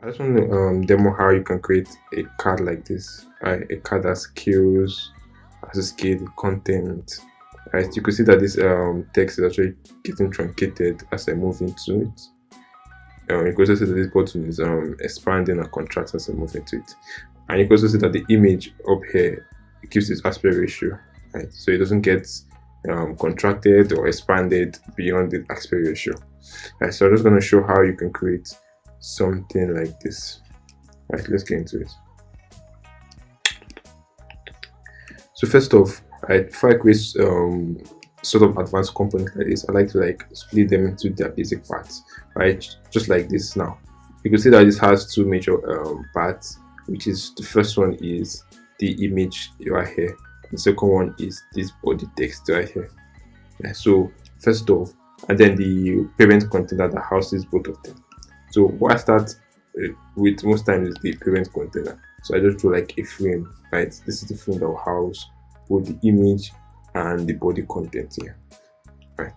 I just want to demo how you can create a card like this, right? A card that scales as a scale with content. Right, you can see that this text is actually getting truncated as I move into it. You can also see that this button is expanding and contracting as I move into it. And you can also see that the image up here, it keeps its aspect ratio, right? So it doesn't get contracted or expanded beyond the aspect ratio. Right, so I'm just going to show how you can create something like this. Right, let's get into it. So first off, right, before I create sort of advanced components like this, I like to split them into their basic parts, right? Just like this now. You can see that this has two major parts, which is the first one is the image right here. The second one is this body text right here. Yeah, so first off, and then the parent container that houses both of them. So what I start with most times is the parent container. So I just draw like a frame, right? This is the frame that will house both the image and the body content here, right?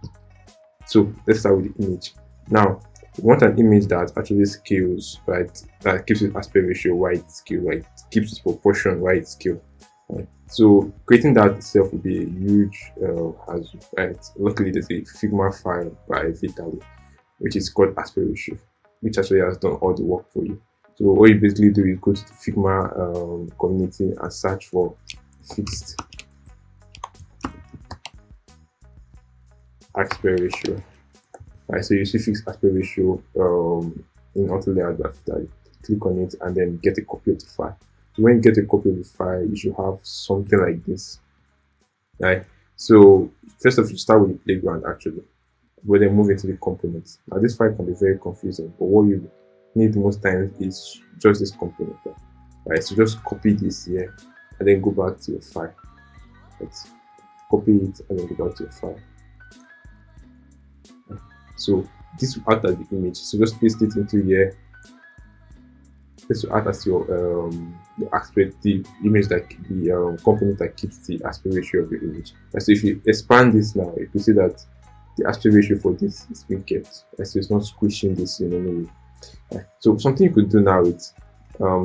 So let's start with the image. Now, we want an image that actually scales, right? That keeps its aspect ratio right scale, right? Keeps its proportion right scale, right? So creating that itself will be a huge hassle, right? Luckily, there's a Figma file by Vitaly, which is called aspect ratio, which actually has done all the work for you. So what you basically do is go to the Figma community and search for fixed aspect ratio. Right, so you see fixed aspect ratio in auto layout that click on it and then get a copy of the file. So when you get a copy of the file, you should have something like this. Right. So first of all, you start with the playground actually, but then move into the components. Now this file can be very confusing, but what you need most times is just this component. Right. So just copy this here and then go back to your file. Right. Copy it and then go back to your file. So this will act as the image. So just paste it into here. This will act as your the aspect, the image, that the component that keeps the aspect ratio of the image. And so if you expand this now, you can see that the aspect ratio for this is being kept. And so it's not squishing this in any way. Right. So something you could do now is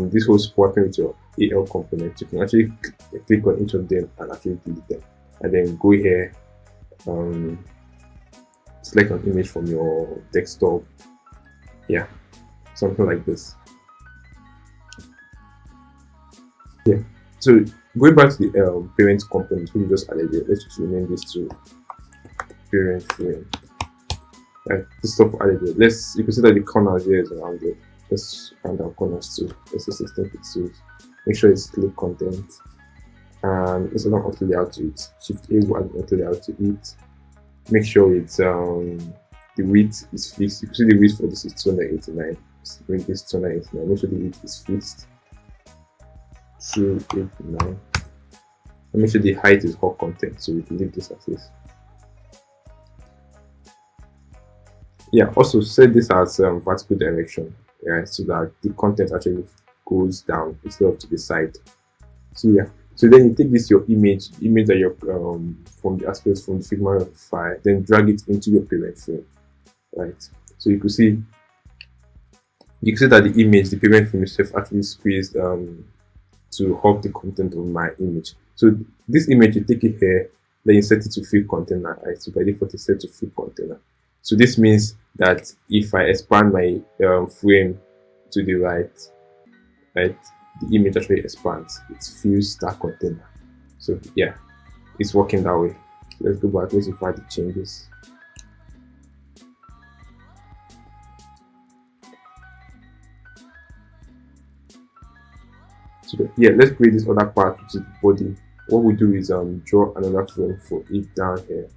this whole swapping with your AL component. You can actually click on each of them and actually delete them, and then go here. Select an image from your desktop, yeah, something like this. Yeah, so going back to the parent component which you just added here, let's just rename this to parent frame. Right, this stuff added here. You can see that the corners here is around it. Let's find our corners too. Let's just extend pixels. Make sure it's click content, and let's add an auto layout to it. Shift A will add an auto layout to it. Make sure it's the width is fixed. You can see the width for this is 289. Let's bring this 289. Make sure the width is fixed. 289. And make sure the height is hot content, so we can leave this as this. Yeah, also set this as vertical direction, right, so that the content actually goes down instead of to the side. So yeah. So then you take this your image that you're from the aspects from the Figma file, then drag it into your parent frame, right? So you can see that the image, the parent frame itself, actually squeezed to hug the content of my image. So this image, you take it here, then you set it to fill container, right? So by default it's set to fill container. So this means that if I expand my frame to the right, the image actually expands. It fills that container. So yeah, it's working that way. Let's go back. Let's invite the changes. So yeah, let's create this other part, which is the body. What we do is draw another frame for it down here.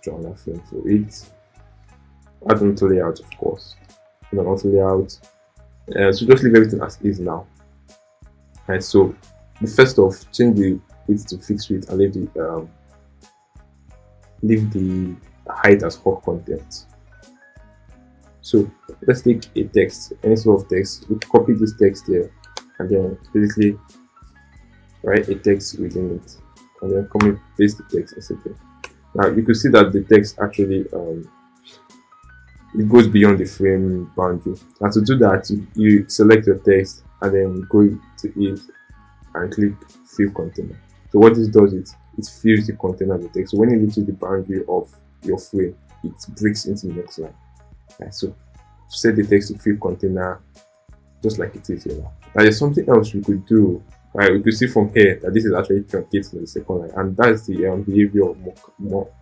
Draw another frame for it. Add an auto layout, of course. Add an auto layout. So just leave everything as is now. Right, so first off, change the width to fixed width and leave the height as hot content. So let's take a text, any sort of text. We copy this text here and then basically write a text within it, and then come and paste the text, etc. Now you can see that the text actually it goes beyond the frame boundary. And to do that, you select your text and then go to it and click fill container. So what this does is it fills the container of the text. So when it reaches the boundary of your frame, it breaks into the next line. Right, so set the text to fill container just like it is here now. Now there's something else we could do. Right, we could see from here that this is actually truncating the second line, and that's the behavior of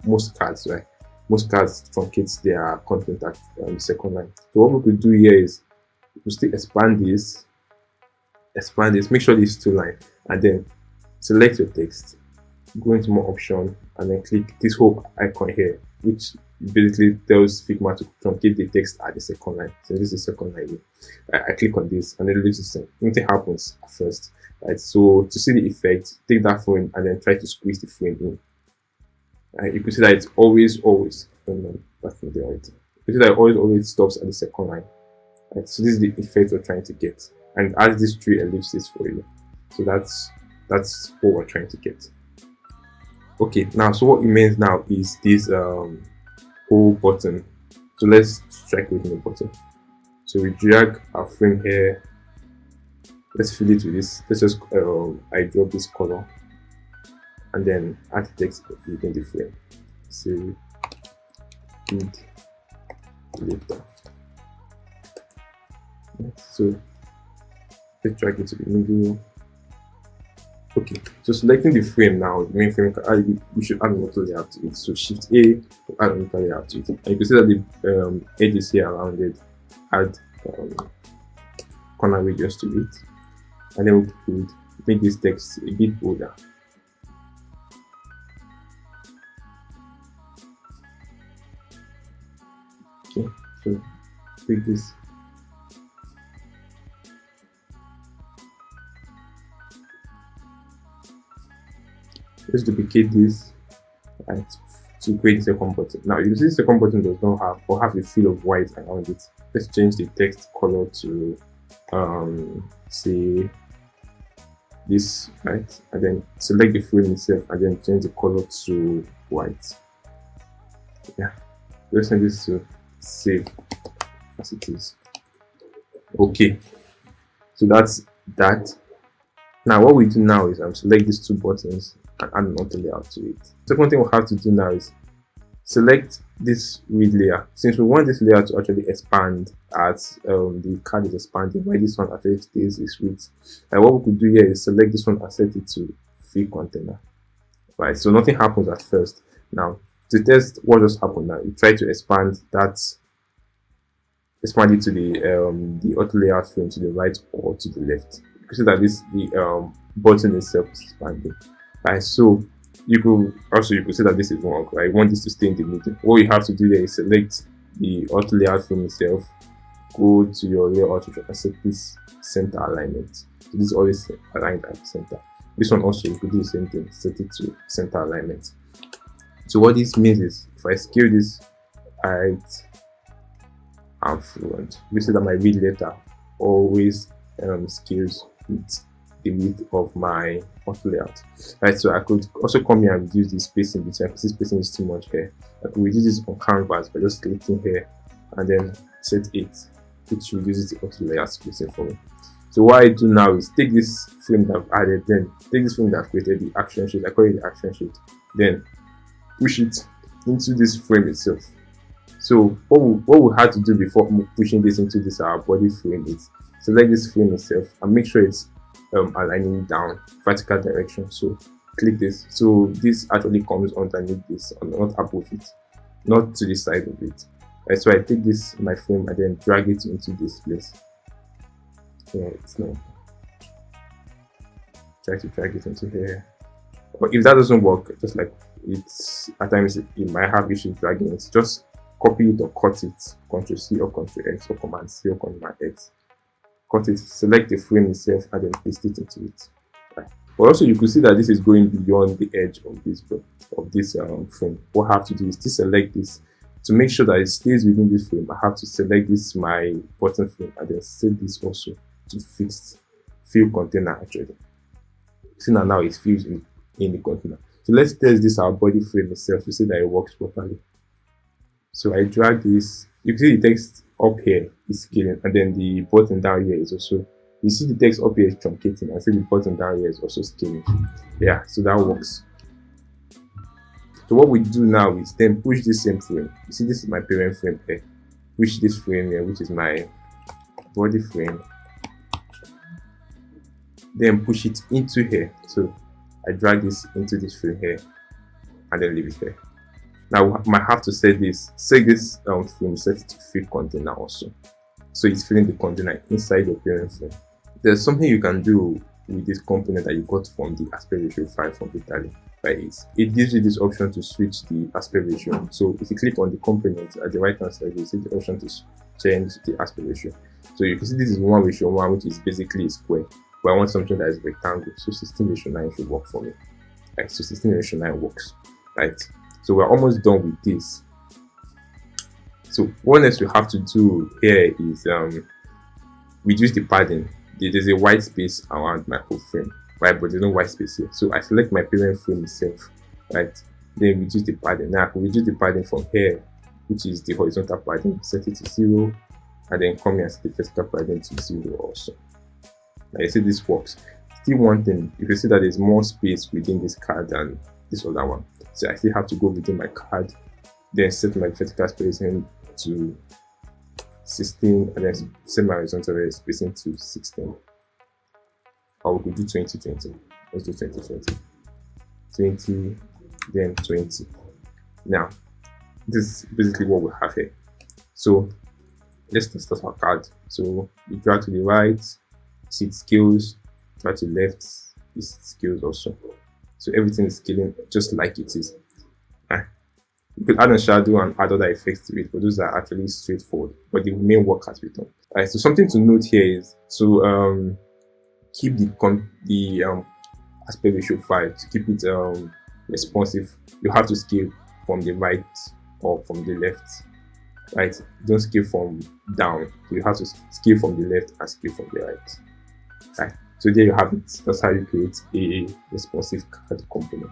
most cards, right? Most cards truncate their content at the second line. So what we could do here is we could still expand this, make sure this is two line, and then select your text, go into more option, and then click this whole icon here, which basically tells Figma to truncate the text at the second line. So this is the second line. I click on this, and then it leaves the same. Nothing happens at first, right? So to see the effect, take that frame and then try to squeeze the frame in. You can see that it's always back from there, right? You can see that it always stops at the second line. Right? So this is the effect we're trying to get, and it adds these three ellipses for you. So that's what we're trying to get. Okay, now so what it means now is this whole button. So let's strike within the button. So we drag our frame here. Let's fill it with this. Let's just I drop this color and then add text within the frame. Say read later. So let's drag it to the middle. Okay, so selecting the frame now, the main frame, we should add an auto layout to it. So Shift A to add an auto layout to it. And you can see that the edges here around it add corner radius to it. And then we could make this text a bit bolder. Okay, so take this. Let's duplicate this and to create the second button. Now you see the second button does not have or have a fill of white around it. Let's change the text color to say this, right? And then select the frame itself and then change the color to white. Yeah, let's send this to save as it is. Okay, so that's that. Now what we do now is select these two buttons and add an auto layout to it. Second thing we have to do now is select this read layer. Since we want this layer to actually expand as the card is expanding, while this one actually stays its width. What we could do here is select this one and set it to fill container. Right, so nothing happens at first. Now to test what just happened now, you try to expand it to the auto layout frame to the right or to the left. You can see that the button itself is expanding. Right, so you could see that this is wrong, right? You want this to stay in the middle. All you have to do there is select the auto layout frame itself, go to your layout and set this center alignment. So this is always aligned at the center. This one also you could do the same thing, set it to center alignment. So what this means is if I scale this height and front, you see that my read letter always scales with the width of my auto layout. Right, so I could also come here and reduce the spacing between. Because this spacing is too much here. I could reduce this on canvas by just clicking here and then set 8, which reduces the auto layout spacing for me. So what I do now is take this frame that I've added, then take this frame that I've created, the action sheet, I call it the action sheet, then push it into this frame itself. So what we had to do before pushing this into this body frame is select this frame itself and make sure it's aligning down vertical direction. So click this, so this actually comes underneath this and not above it, not to the side of it. Right, so I take this my frame and then drag it into this place. Yeah, it's not. Try to drag it into here. But if that doesn't work, just like it's at times it might have issues dragging it, just copy it or cut it, Ctrl C or Ctrl X or Command C or Command X. Cut it, select the frame itself and then paste it into it. Right. But also you could see that this is going beyond the edge of this frame. What I have to do is to select this. To make sure that it stays within this frame, I have to select this my button frame and then set this also to fixed fill container actually. See now it fills in the container. So let's test this our body frame itself to see that it works properly. So I drag this. You can see the text up here is scaling, and then the button down here is also. You see the text up here is truncating, and see the button down here is also scaling. Yeah, so that works. So what we do now is then push this same frame. You see, this is my parent frame here. Push this frame here, which is my body frame. Then push it into here. So I drag this into this frame here, and then leave it here. Now I might have to set this frame, set it to fit container also. So it's filling the container inside your parent frame. There's something you can do with this component that you got from the aspect ratio file from Italy. Right? It gives you this option to switch the aspect ratio. So if you click on the component at the right hand side, you see the option to change the aspect ratio. So you can see this is 1:1, which is basically a square. But I want something that is rectangle. So 16:9 should work for me. Right? So 16:9 works. Right? So we're almost done with this. So what else we have to do here is reduce the padding. There's a white space around my whole frame, right? But there's no white space here. So I select my parent frame itself, right? Then reduce the padding. Now I can reduce the padding from here, which is the horizontal padding, set it to 0, and then come here and set the vertical padding to 0 also. Now you see this works. Still one thing, you can see that there's more space within this card than this other one. So I still have to go within my card, then set my vertical spacing to 16, and then set my horizontal spacing to 16. Or we could do 2020. Let's do 2020. 20, then 20. Now, this is basically what we have here. So let's start our card. So we drag to the right, see it scales, drag to the left, it scales also. So everything is scaling just like it is. You could add a shadow and add other effects to it, but those are actually straightforward. But the main work has been done. Alright, so something to note here is to keep the aspect ratio file, to keep it responsive. You have to scale from the right or from the left. Right? Don't scale from down. So you have to scale from the left and scale from the right. Right. So there you have it. That's how you create a responsive card component.